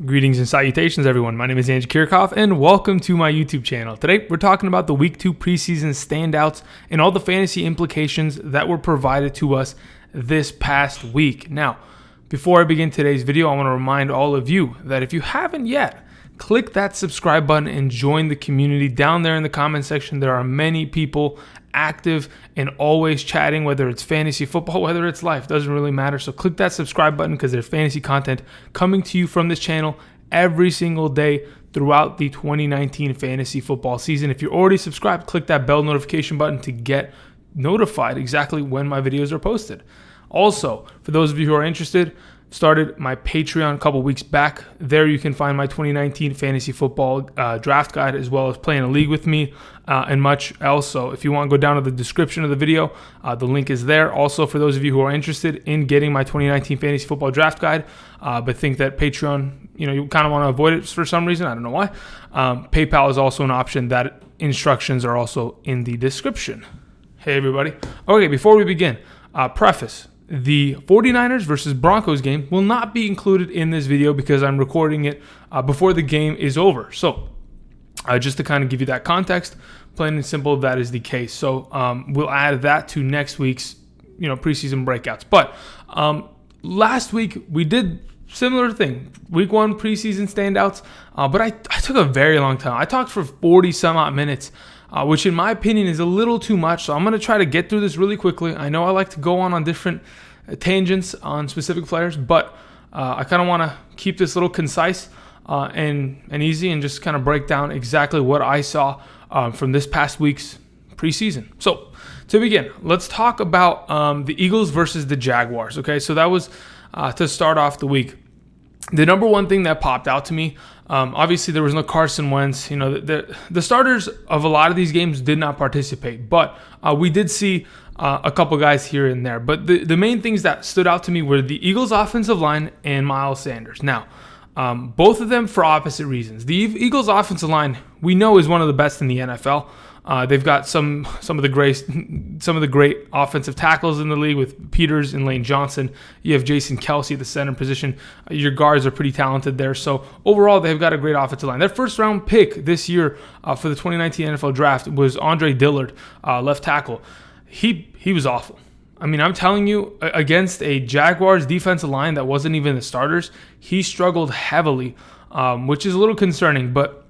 Greetings and salutations, everyone. My name is Andrew Kirchhoff, and welcome to my YouTube channel. Today, we're talking about the Week 2 preseason standouts and all the fantasy implications that were provided to us this past week. Now, before I begin today's video, I want to remind all of you that if you haven't yet, click that subscribe button and join the community. Down there in the comment section, there are many people active and always chatting, whether it's fantasy football, whether it's life, doesn't really matter. So click that subscribe button because there's fantasy content coming to you from this channel every single day throughout the 2019 fantasy football season. If you're already subscribed, click that bell notification button to get notified exactly when my videos are posted. Also, for those of you who are interested, started my Patreon a couple weeks back. There you can find my 2019 fantasy football draft guide, as well as playing a league with me and much else. So if you want to go down to the description of the video, the link is there. Also, for those of you who are interested in getting my 2019 fantasy football draft guide, but think that Patreon, you kind of want to avoid it for some reason, I don't know why. PayPal is also an option. That instructions are also in the description. Hey everybody. Okay, before we begin, preface. The 49ers versus Broncos game will not be included in this video because I'm recording it before the game is over. So just to kind of give you that context, plain and simple, that is the case. So we'll add that to next week's preseason breakouts. But last week we did similar thing. Week 1 preseason standouts, but I took a very long time. I talked for 40 some odd minutes. Which in my opinion is a little too much. So I'm going to try to get through this really quickly. I know I like to go on different tangents on specific players, but I kind of want to keep this a little concise and easy and just kind of break down exactly what I saw from this past week's preseason. So to begin, let's talk about the Eagles versus the Jaguars. Okay, so that was to start off the week. The number one thing that popped out to me, obviously there was no Carson Wentz. The starters of a lot of these games did not participate, but we did see a couple guys here and there. But the main things that stood out to me were the Eagles' offensive line and Miles Sanders. Now, both of them for opposite reasons. The Eagles' offensive line we know is one of the best in the NFL. They've got some of the great offensive tackles in the league with Peters and Lane Johnson. You have Jason Kelsey at the center position. Your guards are pretty talented there. So overall, they've got a great offensive line. Their first round pick this year for the 2019 NFL draft was Andre Dillard, left tackle. He was awful. I mean, I'm telling you, against a Jaguars defensive line that wasn't even the starters, he struggled heavily, which is a little concerning, but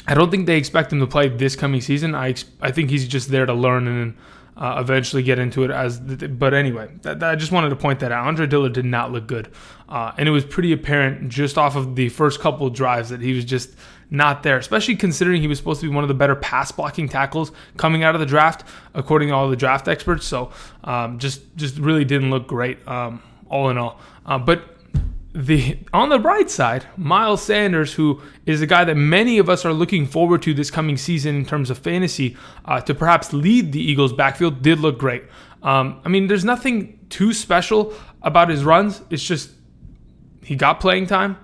I don't think they expect him to play this coming season. I think he's just there to learn and eventually get into it. But anyway, I just wanted to point that out. Andre Dillard did not look good. And it was pretty apparent just off of the first couple of drives that he was just not there, especially considering he was supposed to be one of the better pass blocking tackles coming out of the draft, according to all the draft experts. So just really didn't look great all in all. But on the bright side, Miles Sanders, who is a guy that many of us are looking forward to this coming season in terms of fantasy, to perhaps lead the Eagles' backfield, did look great. I mean, there's nothing too special about his runs. It's just he got playing time,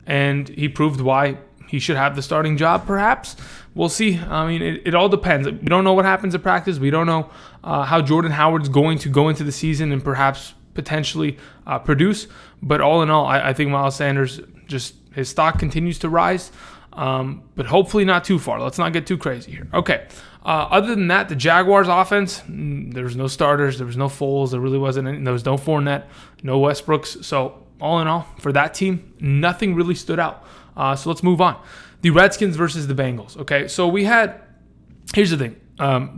and he proved why he should have the starting job, perhaps. We'll see. I mean, it all depends. We don't know what happens at practice. We don't know how Jordan Howard's going to go into the season and perhaps potentially produce. But all in all, I think Miles Sanders, just his stock continues to rise, but hopefully not too far. Let's not get too crazy here. Okay. Other than that, the Jaguars offense, there was no starters. There was no Foles. There really wasn't any. There was no Fournette, no Westbrooks. So all in all, for that team, nothing really stood out. So let's move on. The Redskins versus the Bengals. Okay, so here's the thing.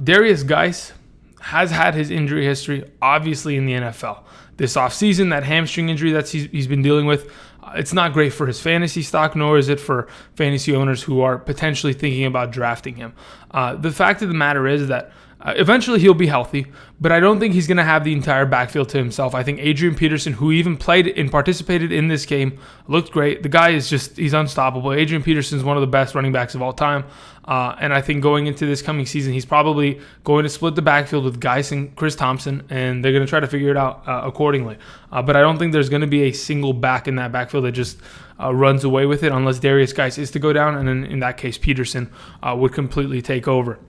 Darius Geis has had his injury history, obviously, in the NFL. This offseason, that hamstring injury that he's been dealing with, it's not great for his fantasy stock, nor is it for fantasy owners who are potentially thinking about drafting him. The fact of the matter is that eventually he'll be healthy, but I don't think he's going to have the entire backfield to himself. I think Adrian Peterson, who even played and participated in this game, looked great. The guy he's unstoppable. Adrian Peterson is one of the best running backs of all time. And I think going into this coming season, he's probably going to split the backfield with Geis and Chris Thompson, and they're going to try to figure it out accordingly. But I don't think there's going to be a single back in that backfield that just runs away with it unless Darius Geis is to go down, and then in that case, Peterson would completely take over.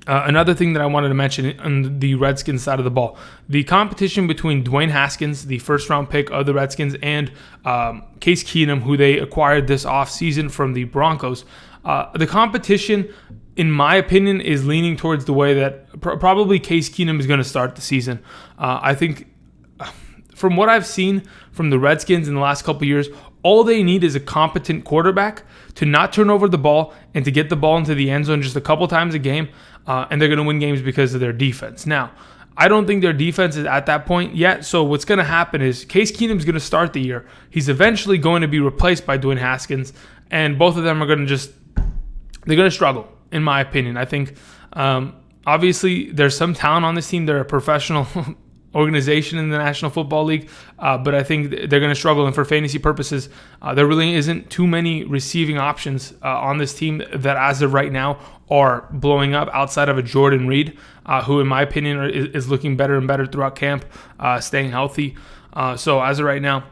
Another thing that I wanted to mention on the Redskins side of the ball, the competition between Dwayne Haskins, the first-round pick of the Redskins, and Case Keenum, who they acquired this offseason from the Broncos. The competition, in my opinion, is leaning towards the way that probably Case Keenum is going to start the season. I think from what I've seen from the Redskins in the last couple of years, all they need is a competent quarterback to not turn over the ball and to get the ball into the end zone just a couple times a game, and they're going to win games because of their defense. Now, I don't think their defense is at that point yet, so what's going to happen is Case Keenum's going to start the year. He's eventually going to be replaced by Dwayne Haskins, and both of them are going to they're going to struggle, in my opinion. I think, obviously, there's some talent on this team. They're a professional organization in the National Football League, but I think they're going to struggle. And for fantasy purposes, there really isn't too many receiving options on this team that, as of right now, are blowing up outside of a Jordan Reed, who, in my opinion, is looking better and better throughout camp, staying healthy. So as of right now,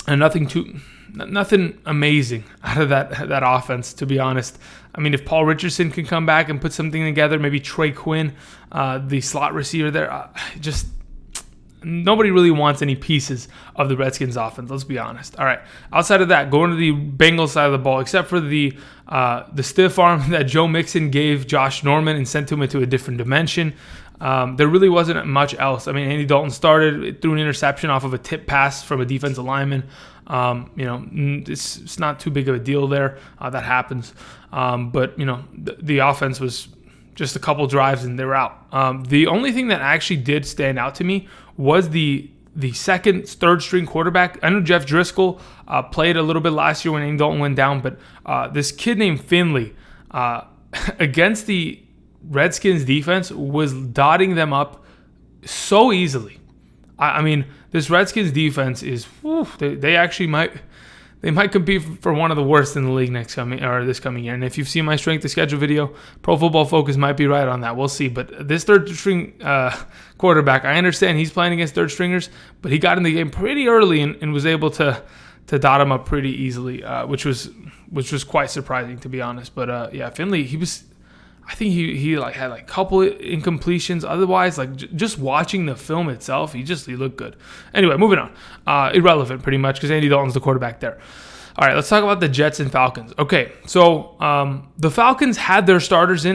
and nothing amazing out of that offense, to be honest. I mean, if Paul Richardson can come back and put something together, maybe Trey Quinn, the slot receiver there, just nobody really wants any pieces of the Redskins offense, let's be honest. All right, outside of that, going to the Bengals side of the ball, except for the stiff arm that Joe Mixon gave Josh Norman and sent him into a different dimension, there really wasn't much else. I mean, Andy Dalton started, threw an interception off of a tip pass from a defensive lineman. It's not too big of a deal there. That happens. But the offense was just a couple drives and they were out. The only thing that actually did stand out to me was the second, third string quarterback. I know Jeff Driscoll played a little bit last year when Andy Dalton went down, but this kid named Finley against the Redskins defense was dotting them up so easily. I mean, this Redskins defense is they actually might compete for one of the worst in the league this coming year. And if you've seen my strength of schedule video, Pro Football Focus might be right on that. We'll see. But this third string quarterback, I understand he's playing against third stringers, but he got in the game pretty early and was able to dot him up pretty easily, which was quite surprising, to be honest. But Finley, I think he had a couple incompletions. Otherwise, just watching the film itself, he looked good. Anyway, moving on. Irrelevant pretty much because Andy Dalton's the quarterback there. All right, let's talk about the Jets and Falcons. Okay, so the Falcons had their starters they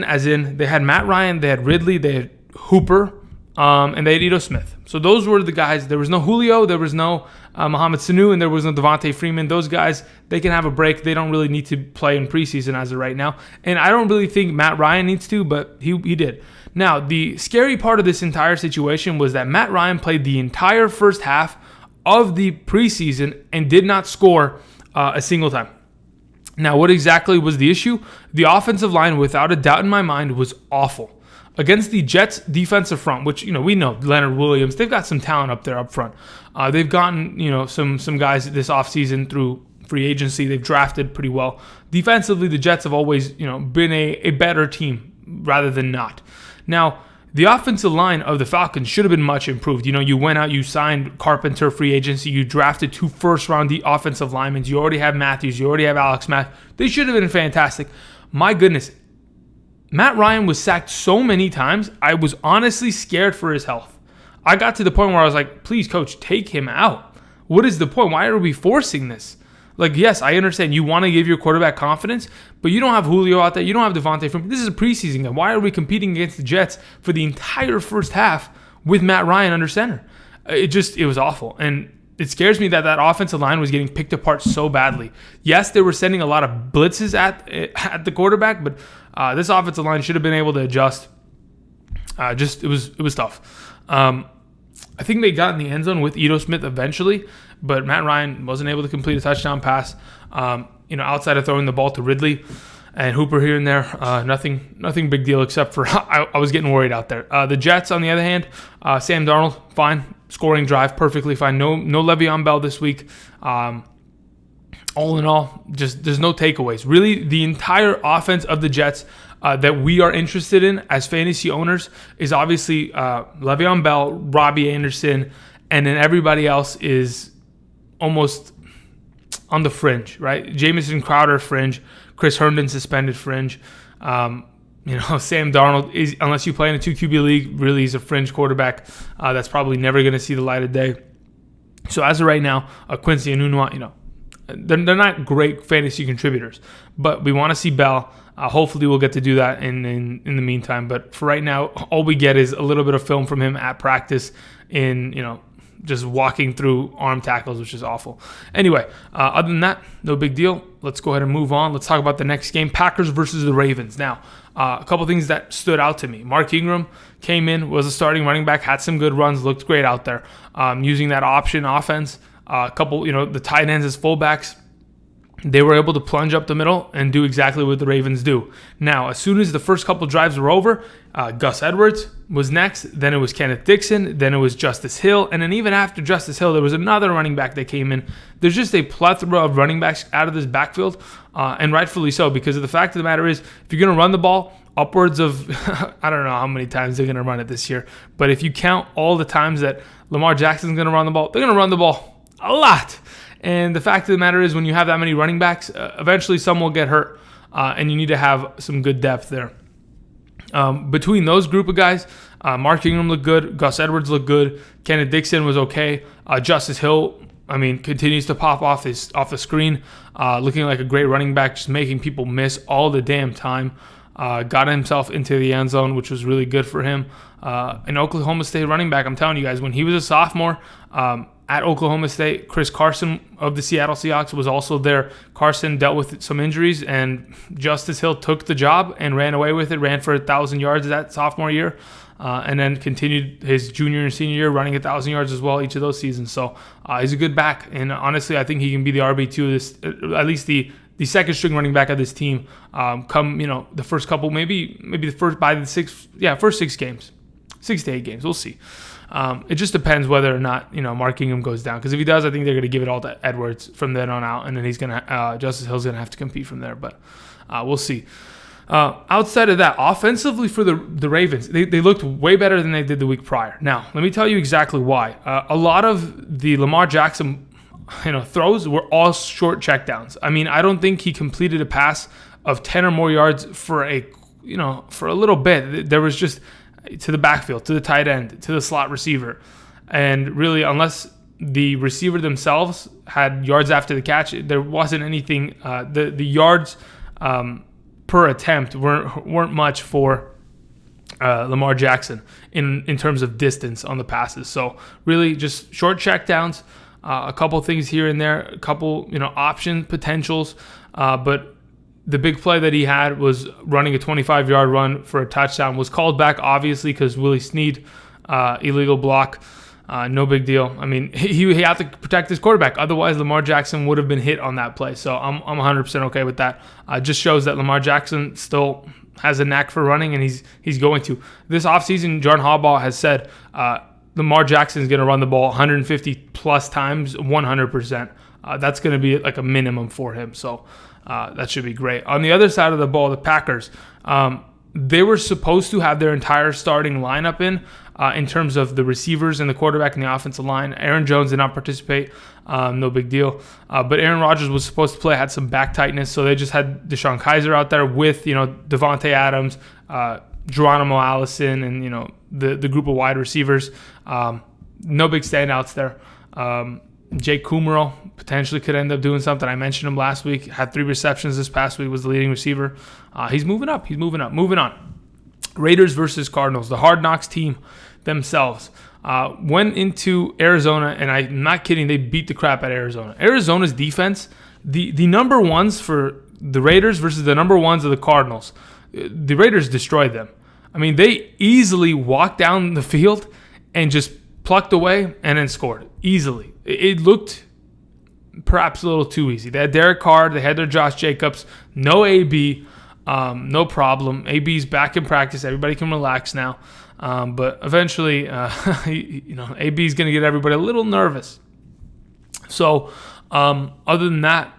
had Matt Ryan, they had Ridley, they had Hooper, and they had Ito Smith. So those were the guys. There was no Julio, there was no Mohamed Sanu, and there was no Devontae Freeman. Those guys, they can have a break. They don't really need to play in preseason as of right now. And I don't really think Matt Ryan needs to, but he did. Now, the scary part of this entire situation was that Matt Ryan played the entire first half of the preseason and did not score a single time. Now, what exactly was the issue? The offensive line, without a doubt in my mind, was awful. Against the Jets defensive front, which we know Leonard Williams, they've got some talent up there up front. They've gotten some guys this offseason through free agency. They've drafted pretty well. Defensively, the Jets have always been a better team rather than not. Now, the offensive line of the Falcons should have been much improved. You went out, you signed Carpenter free agency, you drafted 2 first-round offensive linemen. You already have Matthews, you already have Alex Mack. They should have been fantastic. My goodness. Matt Ryan was sacked so many times, I was honestly scared for his health. I got to the point where I was like, please, coach, take him out. What is the point? Why are we forcing this? Yes, I understand you want to give your quarterback confidence, but you don't have Julio out there. You don't have Devontae Freeman. This is a preseason game. Why are we competing against the Jets for the entire first half with Matt Ryan under center? It was awful. And it scares me that offensive line was getting picked apart so badly. Yes, they were sending a lot of blitzes at the quarterback, but this offensive line should have been able to adjust. It was tough. I think they got in the end zone with Ito Smith eventually, but Matt Ryan wasn't able to complete a touchdown pass. Outside of throwing the ball to Ridley and Hooper here and there, nothing big deal except for I was getting worried out there. The Jets, on the other hand, Sam Darnold, fine, scoring drive, perfectly fine. No Le'Veon Bell this week. All in all, just there's no takeaways. Really, the entire offense of the Jets that we are interested in as fantasy owners is obviously Le'Veon Bell, Robbie Anderson, and then everybody else is almost on the fringe, right? Jamison Crowder, fringe. Chris Herndon, suspended, fringe. Sam Darnold is, unless you play in a 2 QB league, really is a fringe quarterback that's probably never going to see the light of day. So as of right now, Quincy and Enunwa, they're not great fantasy contributors, but we want to see Bell. Hopefully we'll get to do that in the meantime. But for right now, all we get is a little bit of film from him at practice in, just walking through arm tackles, which is awful. Anyway, other than that, no big deal. Let's go ahead and move on. Let's talk about the next game, Packers versus the Ravens. Now, a couple things that stood out to me. Mark Ingram came in, was a starting running back, had some good runs, looked great out there, using that option offense. A couple, the tight ends as fullbacks, they were able to plunge up the middle and do exactly what the Ravens do. Now, as soon as the first couple drives were over, Gus Edwards was next. Then it was Kenneth Dixon. Then it was Justice Hill. And then even after Justice Hill, there was another running back that came in. There's just a plethora of running backs out of this backfield, and rightfully so, because the fact of the matter is, if you're going to run the ball, upwards of, I don't know how many times they're going to run it this year, but if you count all the times that Lamar Jackson's going to run the ball, they're going to run the ball a lot. And the fact of the matter is, when you have that many running backs, eventually some will get hurt, and you need to have some good depth there. Between those group of guys, Mark Ingram looked good, Gus Edwards looked good, Kenneth Dixon was okay, Justice Hill, continues to pop off the screen, looking like a great running back, just making people miss all the damn time. Got himself into the end zone, which was really good for him. An Oklahoma State running back, I'm telling you guys, when he was a sophomore, at Oklahoma State, Chris Carson of the Seattle Seahawks was also there. Carson dealt with some injuries, and Justice Hill took the job and ran away with it, ran for 1,000 yards that sophomore year, and then continued his junior and senior year running 1,000 yards as well each of those seasons. So he's a good back, and honestly, I think he can be the RB2 of this, at least the second string running back of this team. The first couple, maybe the first 6 games, 6 to 8 games. We'll see. It just depends whether or not Mark Ingram goes down. Because if he does, I think they're going to give it all to Edwards from then on out, and then Justice Hill's going to have to compete from there. But we'll see. Outside of that, offensively for the Ravens, they looked way better than they did the week prior. Now, let me tell you exactly why. A lot of the Lamar Jackson throws were all short checkdowns. I don't think he completed a pass of 10 or more yards for a little bit. There was just to the backfield, to the tight end, to the slot receiver. And really, unless the receiver themselves had yards after the catch, there wasn't anything. The yards per attempt weren't much for Lamar Jackson in terms of distance on the passes. So really just short checkdowns, a couple things here and there, a couple option potentials, but the big play that he had was running a 25-yard run for a touchdown. Was called back, obviously, because Willie Snead, illegal block. No big deal. He had to protect his quarterback. Otherwise, Lamar Jackson would have been hit on that play. So I'm 100% okay with that. Just shows that Lamar Jackson still has a knack for running, and he's going to. This offseason, John Harbaugh has said Lamar Jackson is going to run the ball 150-plus times, 100%. That's going to be like a minimum for him. So that should be great. On the other side of the ball, the Packers, they were supposed to have their entire starting lineup in terms of the receivers and the quarterback and the offensive line. Aaron Jones did not participate. No big deal. But Aaron Rodgers was supposed to play, had some back tightness, so they just had Deshaun Kaiser out there with Devontae Adams, Geronimo Allison, and the group of wide receivers. No big standouts there. Jake Kumerow potentially could end up doing something. I mentioned him last week. Had 3 receptions this past week. Was the leading receiver. He's moving up. Moving on. Raiders versus Cardinals. The Hard Knocks team themselves went into Arizona, and I'm not kidding. They beat the crap out of Arizona. Arizona's defense, the number ones for the Raiders versus the number ones of the Cardinals. The Raiders destroyed them. They easily walked down the field and just plucked away and then scored easily. It looked perhaps a little too easy. They had Derek Carr, they had their Josh Jacobs, no AB, no problem. AB's back in practice. Everybody can relax now. But eventually, AB is going to get everybody a little nervous. So, other than that,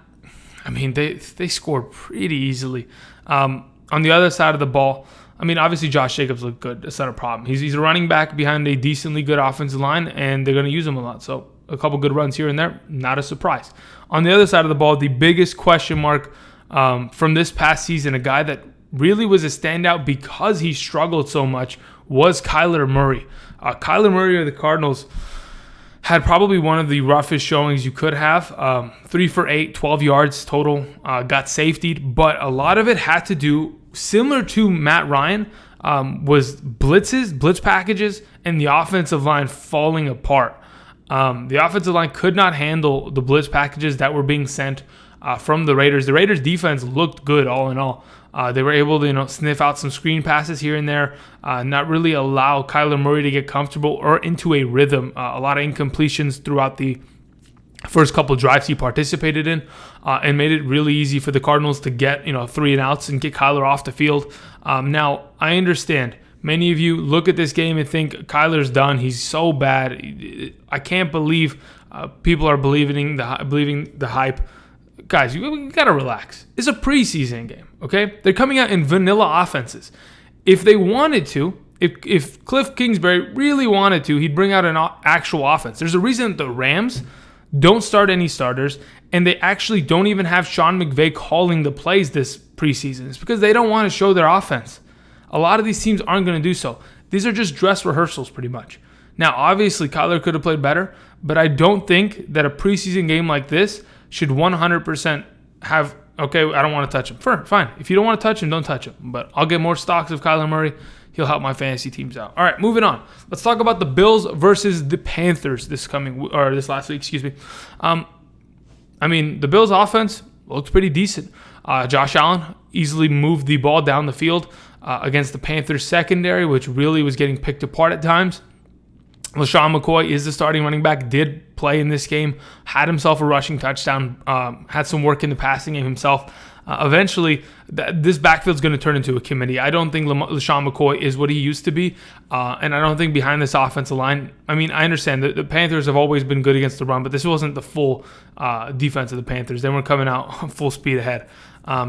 they scored pretty easily. On the other side of the ball, obviously Josh Jacobs looked good. That's not a problem. He's a running back behind a decently good offensive line, and they're going to use him a lot. So a couple good runs here and there, not a surprise. On the other side of the ball, the biggest question mark from this past season, a guy that really was a standout because he struggled so much was Kyler Murray. Kyler Murray of the Cardinals had probably one of the roughest showings you could have. 3 for 8, 12 yards total, got safetied, but a lot of it had to do, similar to Matt Ryan, was blitz packages, and the offensive line falling apart. The offensive line could not handle the blitz packages that were being sent from the Raiders. The Raiders defense looked good all in all. They were able to sniff out some screen passes here and there, not really allow Kyler Murray to get comfortable or into a rhythm. A lot of incompletions throughout the first couple drives he participated in, and made it really easy for the Cardinals to get 3 and outs and get Kyler off the field. Now, I understand. Many of you look at this game and think Kyler's done. He's so bad. I can't believe people are believing the hype. Guys, you got to relax. It's a preseason game, okay? They're coming out in vanilla offenses. If they wanted to, if Cliff Kingsbury really wanted to, he'd bring out an actual offense. There's a reason the Rams don't start any starters, and they actually don't even have Sean McVay calling the plays this preseason. It's because they don't want to show their offense. A lot of these teams aren't going to do so. These are just dress rehearsals pretty much. Now, obviously, Kyler could have played better, but I don't think that a preseason game like this should 100% have, okay, I don't want to touch him. Fine. If you don't want to touch him, don't touch him. But I'll get more stocks of Kyler Murray. He'll help my fantasy teams out. All right, moving on. Let's talk about the Bills versus the Panthers this last week, excuse me. The Bills offense looked pretty decent. Josh Allen easily moved the ball down the field against the Panthers secondary, which really was getting picked apart at times. LaShawn McCoy is the starting running back, did play in this game, had himself a rushing touchdown, had some work in the passing game himself. Eventually, this backfield is going to turn into a committee. I don't think LaShawn McCoy is what he used to be, and I don't think behind this offensive line, I understand that the Panthers have always been good against the run, but this wasn't the full defense of the Panthers. They weren't coming out full speed ahead.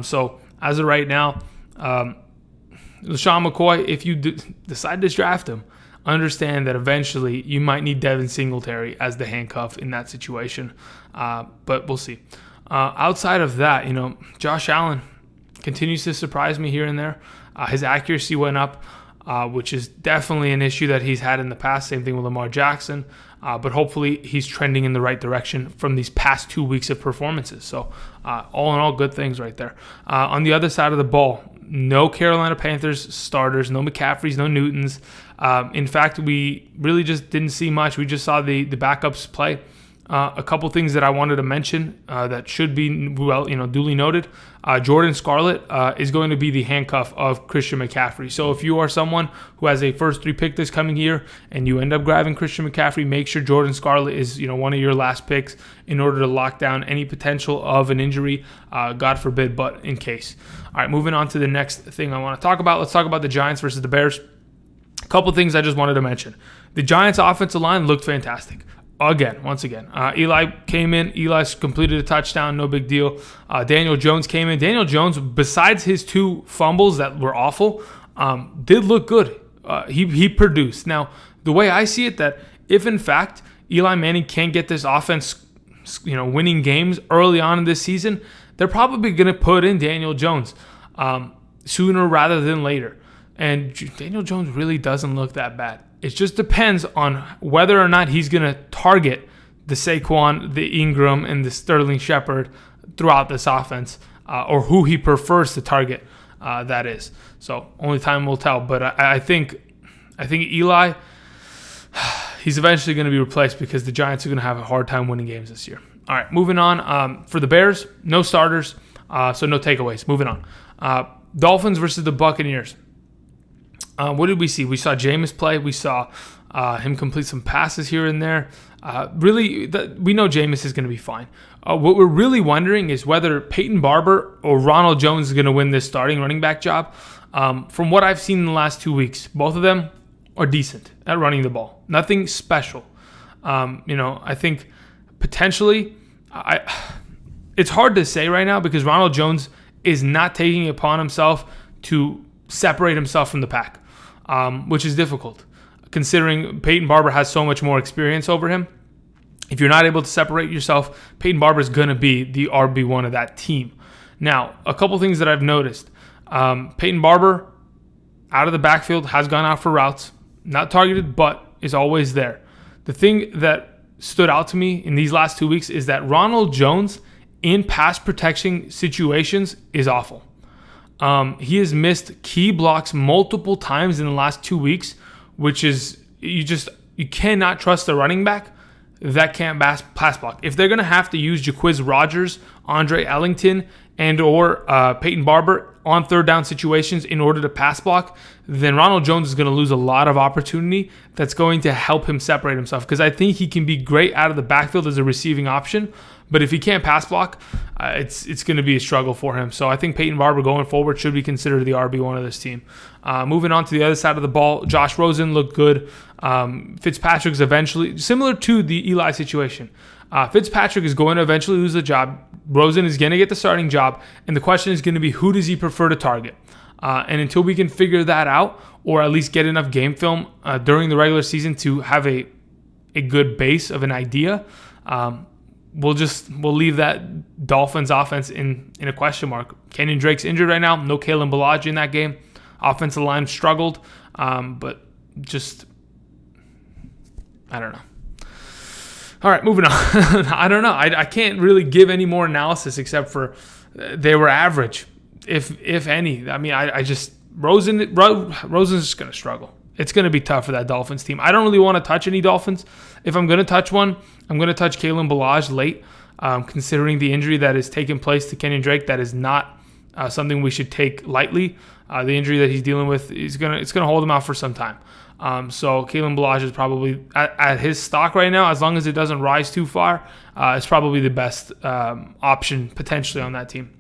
So as of right now, LaShawn McCoy, if you decide to draft him, understand that eventually you might need Devin Singletary as the handcuff in that situation, but we'll see. Outside of that, Josh Allen continues to surprise me here and there. His accuracy went up, which is definitely an issue that he's had in the past. Same thing with Lamar Jackson, but hopefully he's trending in the right direction from these past 2 weeks of performances. So all in all, good things right there. On the other side of the ball, no Carolina Panthers starters, no McCaffreys, no Newtons. In fact, we really just didn't see much. We just saw the backups play. A couple things that I wanted to mention that should be duly noted. Jordan Scarlett is going to be the handcuff of Christian McCaffrey. So if you are someone who has a first 3 pick this coming year and you end up grabbing Christian McCaffrey, make sure Jordan Scarlett is one of your last picks in order to lock down any potential of an injury, God forbid, but in case. All right, moving on to the next thing I want to talk about. Let's talk about the Giants versus the Bears. A couple things I just wanted to mention. The Giants' offensive line looked fantastic. Once again. Eli came in. Eli completed a touchdown. No big deal. Daniel Jones came in. Daniel Jones, besides his 2 fumbles that were awful, did look good. He produced. Now, the way I see it, that if in fact Eli Manning can't get this offense, winning games early on in this season, they're probably going to put in Daniel Jones sooner rather than later. And Daniel Jones really doesn't look that bad. It just depends on whether or not he's going to target the Saquon, the Ingram, and the Sterling Shepard throughout this offense, or who he prefers to target, that is. So only time will tell. But I think Eli, he's eventually going to be replaced because the Giants are going to have a hard time winning games this year. All right, moving on. For the Bears, no starters, so no takeaways. Moving on. Dolphins versus the Buccaneers. What did we see? We saw Jameis play. We saw him complete some passes here and there. We know Jameis is going to be fine. What we're really wondering is whether Peyton Barber or Ronald Jones is going to win this starting running back job. From what I've seen in the last 2 weeks, both of them are decent at running the ball. Nothing special. I think potentially, it's hard to say right now because Ronald Jones is not taking it upon himself to separate himself from the pack, which is difficult considering Peyton Barber has so much more experience over him. If you're not able to separate yourself, Peyton Barber is going to be the RB1 of that team. Now, a couple things that I've noticed. Peyton Barber, out of the backfield, has gone out for routes. Not targeted, but is always there. The thing that stood out to me in these last 2 weeks is that Ronald Jones in pass protection situations is awful. He has missed key blocks multiple times in the last 2 weeks, which is, you cannot trust a running back that can't pass block. If they're going to have to use Jaquiz Rogers, Andre Ellington, and or Peyton Barber on third down situations in order to pass block, then Ronald Jones is going to lose a lot of opportunity that's going to help him separate himself, because I think he can be great out of the backfield as a receiving option, but if he can't pass block, it's going to be a struggle for him. So I think Peyton Barber going forward should be considered the RB1 of this team. Moving on to the other side of the ball, Josh Rosen looked good. Fitzpatrick's eventually, similar to the Eli situation, Fitzpatrick is going to eventually lose the job. Rosen is going to get the starting job, and the question is going to be, who does he prefer to target? And until we can figure that out, or at least get enough game film during the regular season to have a good base of an idea, we'll leave that Dolphins offense in a question mark. Kenyon Drake's injured right now. No Kalen Ballage in that game. Offensive line struggled, but just, I don't know. All right, moving on. I don't know. I can't really give any more analysis except for they were average, if any. I mean, Rosen's just going to struggle. It's going to be tough for that Dolphins team. I don't really want to touch any Dolphins. If I'm going to touch one, I'm going to touch Kalen Ballage late, considering the injury that has taken place to Kenyon Drake. That is not something we should take lightly. The injury that he's dealing with it's going to hold him out for some time. So Kalen Ballage is probably at his stock right now, as long as it doesn't rise too far, it's probably the best option potentially on that team.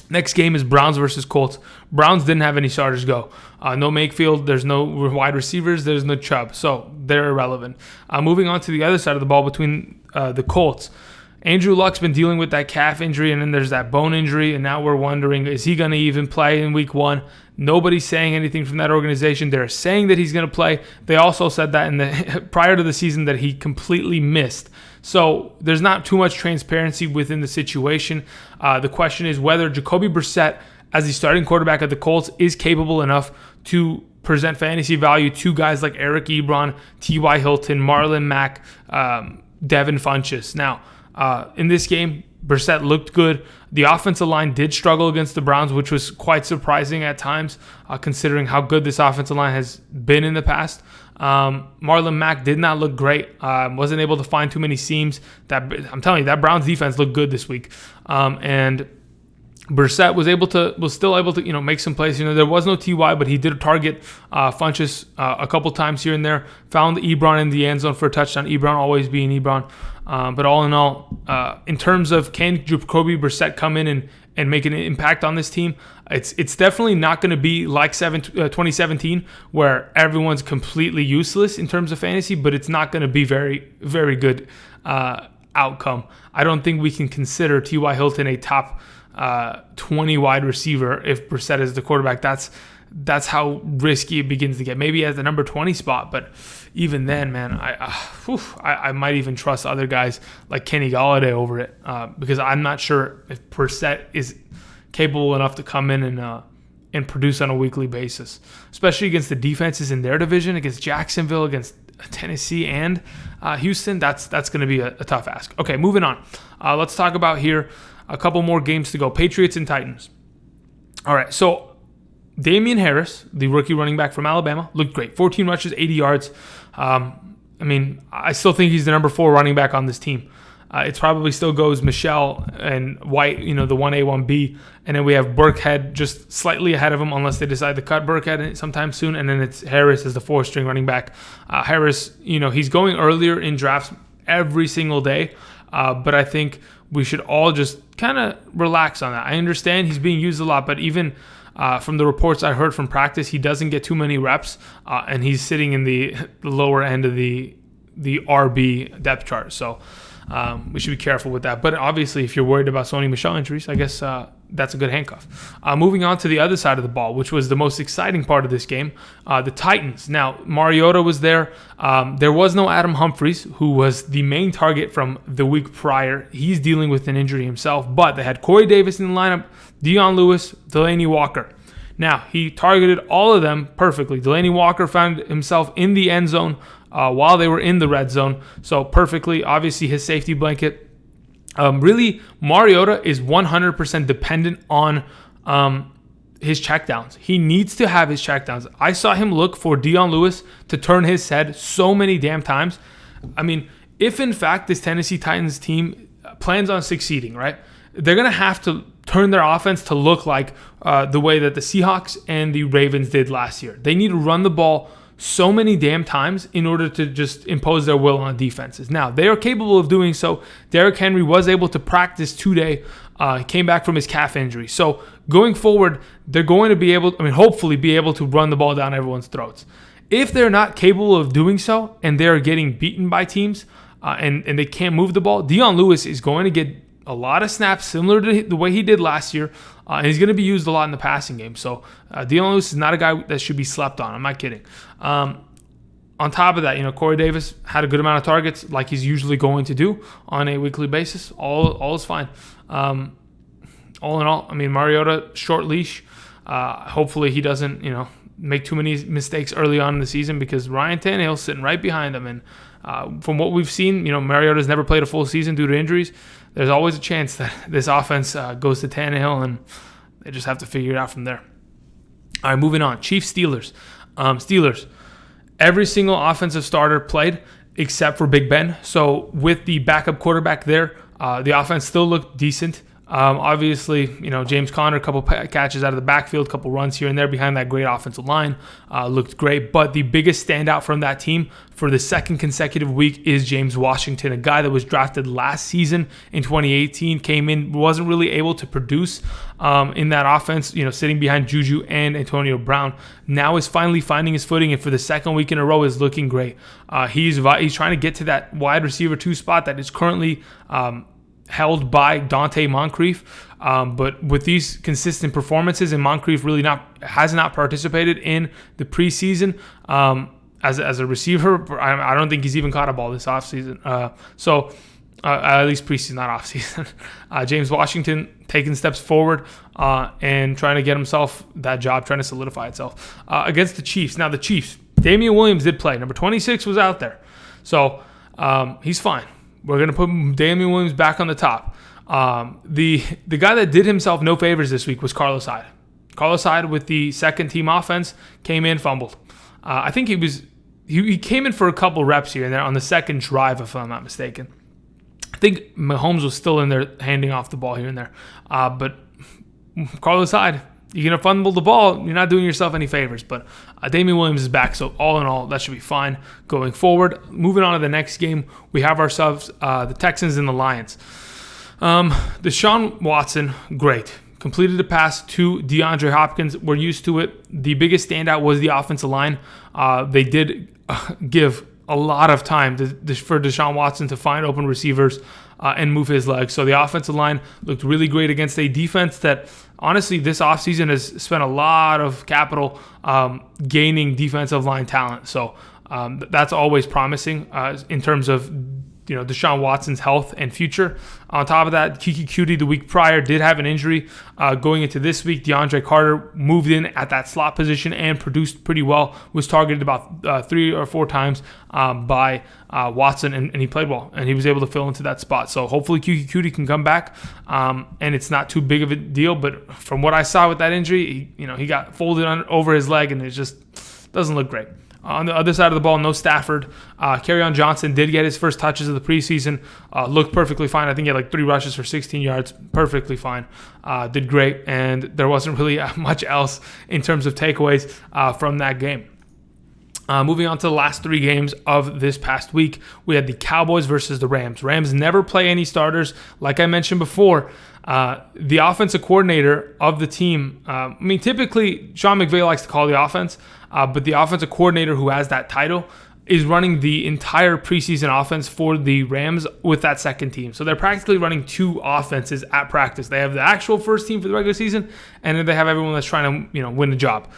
Next game is Browns versus Colts. Browns didn't have any starters go. No Mayfield, there's no wide receivers, there's no Chubb, so they're irrelevant. Moving on to the other side of the ball between the Colts. Andrew Luck's been dealing with that calf injury, and then there's that bone injury, and now we're wondering, is he going to even play in week 1? Nobody's saying anything from that organization. They're saying that he's going to play. They also said that in the prior to the season that he completely missed. So there's not too much transparency within the situation. The question is whether Jacoby Brissett, as the starting quarterback of the Colts, is capable enough to present fantasy value to guys like Eric Ebron, T.Y. Hilton, Marlon Mack, Devin Funchess. Now, in this game, Brissett looked good. The offensive line did struggle against the Browns, which was quite surprising at times, considering how good this offensive line has been in the past. Marlon Mack did not look great. Wasn't able to find too many seams. I'm telling you, that Browns defense looked good this week. And Brissett was still able to make some plays. There was no Ty, but he did target Funchess a couple times here and there. Found Ebron in the end zone for a touchdown. Ebron always being Ebron. But all in all, in terms of can Jacoby Brissett come in and make an impact on this team, it's definitely not going to be like 2017 where everyone's completely useless in terms of fantasy, but it's not going to be very, very good outcome. I don't think we can consider T.Y. Hilton a top 20 wide receiver if Brissett is the quarterback. That's how risky it begins to get. Maybe at the number 20 spot, but even then, man, I might even trust other guys like Kenny Golladay over it because I'm not sure if Brissett is capable enough to come in and produce on a weekly basis, especially against the defenses in their division, against Jacksonville, against Tennessee and Houston. That's going to be a tough ask. Okay, moving on. Let's talk about here a couple more games to go. Patriots and Titans. All right, so Damian Harris, the rookie running back from Alabama, looked great. 14 rushes, 80 yards. I still think he's the number 4 running back on this team. It probably still goes Michelle and White, the 1A, 1B. And then we have Burkhead just slightly ahead of him unless they decide to cut Burkhead sometime soon. And then it's Harris as the 4th-string running back. Harris, he's going earlier in drafts every single day. But I think we should all just kind of relax on that. I understand he's being used a lot, but even from the reports I heard from practice, he doesn't get too many reps, and he's sitting in the lower end of the RB depth chart. So we should be careful with that. But obviously, if you're worried about Sony Michel injuries, I guess that's a good handcuff. Moving on to the other side of the ball, which was the most exciting part of this game, the Titans. Now, Mariota was there. There was no Adam Humphries, who was the main target from the week prior. He's dealing with an injury himself, but they had Corey Davis in the lineup, Deion Lewis, Delaney Walker. Now, he targeted all of them perfectly. Delaney Walker found himself in the end zone while they were in the red zone. So perfectly, obviously his safety blanket. Really, Mariota is 100% dependent on his checkdowns. He needs to have his checkdowns. I saw him look for Dion Lewis to turn his head so many damn times. I mean, if in fact this Tennessee Titans team plans on succeeding, right, they're going to have to turn their offense to look like the way that the Seahawks and the Ravens did last year. They need to run the ball so many damn times in order to just impose their will on defenses. Now, they are capable of doing so. Derrick Henry was able to practice today. He came back from his calf injury. So going forward, they're going to be able, hopefully be able to run the ball down everyone's throats. If they're not capable of doing so and they're getting beaten by teams and they can't move the ball, Dion Lewis is going to get a lot of snaps similar to the way he did last year, and he's going to be used a lot in the passing game. So Dion Lewis is not a guy that should be slept on. I'm not kidding. On top of that, Corey Davis had a good amount of targets like he's usually going to do on a weekly basis. All is fine. All in all, Mariota, short leash. Hopefully he doesn't, make too many mistakes early on in the season because Ryan Tannehill's sitting right behind him. And from what we've seen, Mariota's never played a full season due to injuries. There's always a chance that this offense goes to Tannehill, and they just have to figure it out from there. All right, moving on. Chiefs-Steelers. Steelers. Every single offensive starter played except for Big Ben. So with the backup quarterback there, the offense still looked decent. Obviously, James Conner, a couple catches out of the backfield, a couple runs here and there behind that great offensive line, looked great. But the biggest standout from that team for the second consecutive week is James Washington, a guy that was drafted last season in 2018, came in, wasn't really able to produce in that offense, sitting behind Juju and Antonio Brown. Now is finally finding his footing, and for the second week in a row is looking great. He's trying to get to that wide receiver 2 spot that is currently held by Dante Moncrief, but with these consistent performances, and Moncrief really has not participated in the preseason as a receiver. I don't think he's even caught a ball this offseason. At least preseason, not offseason. James Washington taking steps forward and trying to get himself that job, trying to solidify itself against the Chiefs. Now the Chiefs, Damian Williams did play. Number 26 was out there, so he's fine. We're going to put Damian Williams back on the top. The guy that did himself no favors this week was Carlos Hyde. Carlos Hyde with the second team offense came in, fumbled. I think he came in for a couple reps here and there on the second drive, if I'm not mistaken. I think Mahomes was still in there handing off the ball here and there. But Carlos Hyde, you're going to fumble the ball, you're not doing yourself any favors. But Damian Williams is back, so all in all, that should be fine going forward. Moving on to the next game, we have ourselves the Texans and the Lions. Deshaun Watson, great. Completed a pass to DeAndre Hopkins. We're used to it. The biggest standout was the offensive line. They did give a lot of time for Deshaun Watson to find open receivers and move his legs. So the offensive line looked really great against a defense that, honestly, this offseason has spent a lot of capital gaining defensive line talent. So that's always promising in terms of Deshaun Watson's health and future. On top of that, Kiki Cutie the week prior did have an injury. Going into this week, DeAndre Carter moved in at that slot position and produced pretty well. Was targeted about 3 or 4 times by Watson, and he played well, and he was able to fill into that spot. So hopefully Kiki Cutie can come back, and it's not too big of a deal. But from what I saw with that injury, he got folded over his leg, and it just doesn't look great. On the other side of the ball, no Stafford. Kerryon Johnson did get his first touches of the preseason. Looked perfectly fine. I think he had 3 rushes for 16 yards. Perfectly fine. Did great. And there wasn't really much else in terms of takeaways from that game. Moving on to the last 3 games of this past week, we had the Cowboys versus the Rams. Rams never play any starters. Like I mentioned before, the offensive coordinator of the team, typically Sean McVay likes to call the offense, but the offensive coordinator who has that title is running the entire preseason offense for the Rams with that second team. So they're practically running 2 offenses at practice. They have the actual first team for the regular season, and then they have everyone that's trying to win the job.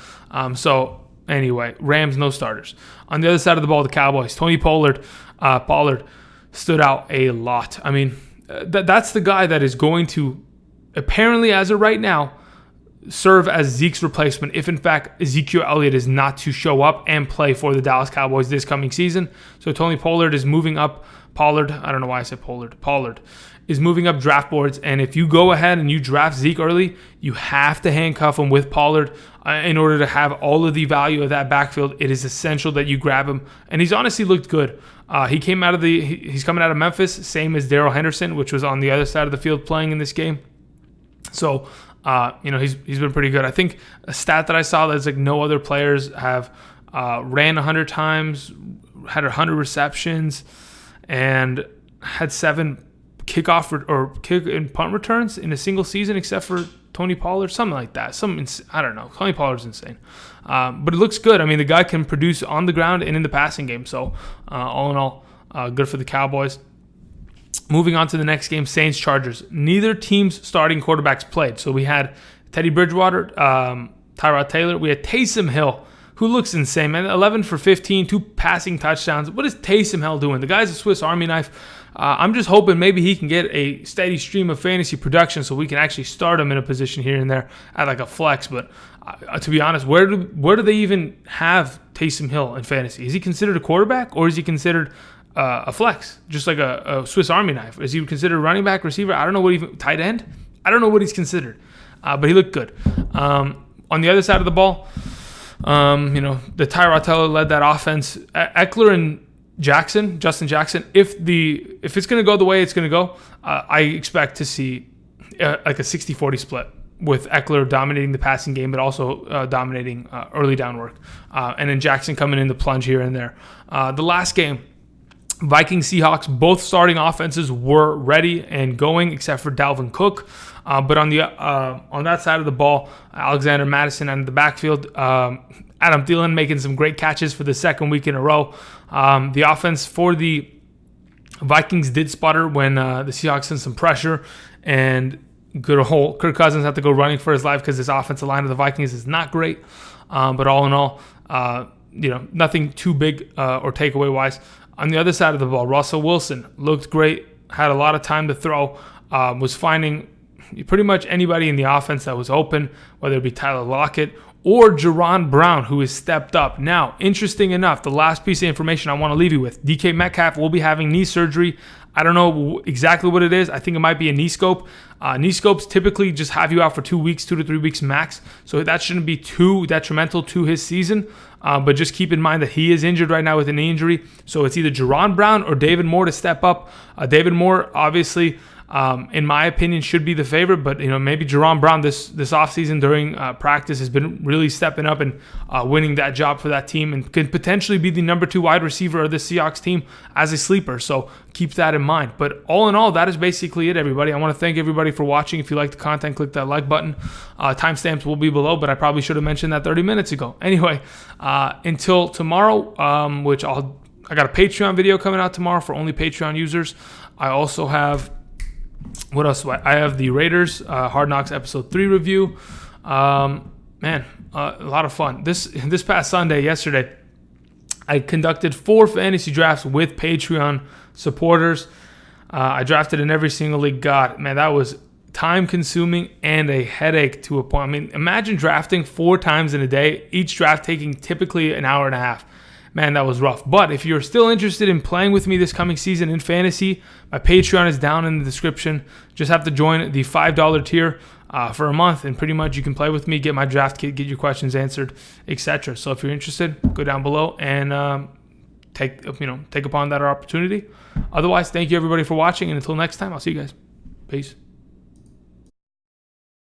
Anyway, Rams, no starters. On the other side of the ball, the Cowboys, Tony Pollard stood out a lot. That's the guy that is going to, apparently as of right now, serve as Zeke's replacement if, in fact, Ezekiel Elliott is not to show up and play for the Dallas Cowboys this coming season. So Tony Pollard is moving up. Pollard, I don't know why I said Pollard. Pollard is moving up draft boards. And if you go ahead and you draft Zeke early, you have to handcuff him with Pollard in order to have all of the value of that backfield. It is essential that you grab him. And he's honestly looked good. He's coming out of Memphis, same as Darrell Henderson, which was on the other side of the field playing in this game. So, he's been pretty good. I think a stat that I saw that's like no other players have ran 100 times, had 100 receptions, and had 7 kickoff or kick and punt returns in a single season, except for Tony Pollard, something like that. I don't know. Tony Pollard's insane, but it looks good. I mean, the guy can produce on the ground and in the passing game. So, all in all, good for the Cowboys. Moving on to the next game, Saints-Chargers. Neither team's starting quarterbacks played. So we had Teddy Bridgewater, Tyrod Taylor. We had Taysom Hill, who looks insane, man. 11 for 15, 2 passing touchdowns. What is Taysom Hill doing? The guy's a Swiss Army knife. I'm just hoping maybe he can get a steady stream of fantasy production so we can actually start him in a position here and there at like a flex. But to be honest, where do they even have Taysom Hill in fantasy? Is he considered a quarterback, or is he considered a flex, just like a Swiss Army knife? Is he considered running back, receiver? I don't know tight end? I don't know what he's considered, but he looked good. On the other side of the ball, the Tyrod Taylor led that offense. Eckler and Justin Jackson. If it's going to go the way it's going to go, I expect to see like a 60-40 split with Eckler dominating the passing game, but also dominating early down work, and then Jackson coming in the plunge here and there. The last game, Vikings, Seahawks, both starting offenses were ready and going except for Dalvin Cook. But on that side of the ball, Alexander Mattison out of the backfield, Adam Thielen making some great catches for the second week in a row. The offense for the Vikings did sputter when the Seahawks sent some pressure, and good old Kirk Cousins had to go running for his life because this offensive line of the Vikings is not great. But all in all, nothing too big or takeaway wise. On the other side of the ball, Russell Wilson looked great, had a lot of time to throw, was finding pretty much anybody in the offense that was open, whether it be Tyler Lockett or Jerron Brown, who has stepped up. Now, interesting enough, the last piece of information I want to leave you with, DK Metcalf will be having knee surgery. I don't know exactly what it is. I think it might be a knee scope. Knee scopes typically just have you out for 2 weeks, 2 to 3 weeks max. So that shouldn't be too detrimental to his season. But just keep in mind that he is injured right now with a knee injury. So it's either Jerron Brown or David Moore to step up. David Moore, obviously, in my opinion, should be the favorite. But maybe Jerron Brown this offseason during practice has been really stepping up and winning that job for that team, and could potentially be the number 2 wide receiver of the Seahawks team as a sleeper. So keep that in mind. But all in all, that is basically it, everybody. I want to thank everybody for watching. If you like the content, click that like button. Timestamps will be below, but I probably should have mentioned that 30 minutes ago. Anyway, until tomorrow, which I got a Patreon video coming out tomorrow for only Patreon users. I also have, what else do I have the Raiders Hard Knocks episode 3 review. A lot of fun. This past Sunday, yesterday, I conducted 4 fantasy drafts with Patreon supporters. I drafted in every single league. God, man, that was time consuming and a headache to a point. I mean, imagine drafting 4 times in a day, each draft taking typically an hour and a half. Man, that was rough. But if you're still interested in playing with me this coming season in fantasy, my Patreon is down in the description. Just have to join the $5 tier for a month, and pretty much you can play with me, get my draft kit, get your questions answered, etc. So if you're interested, go down below and take upon that opportunity. Otherwise, thank you everybody for watching, and until next time, I'll see you guys. Peace.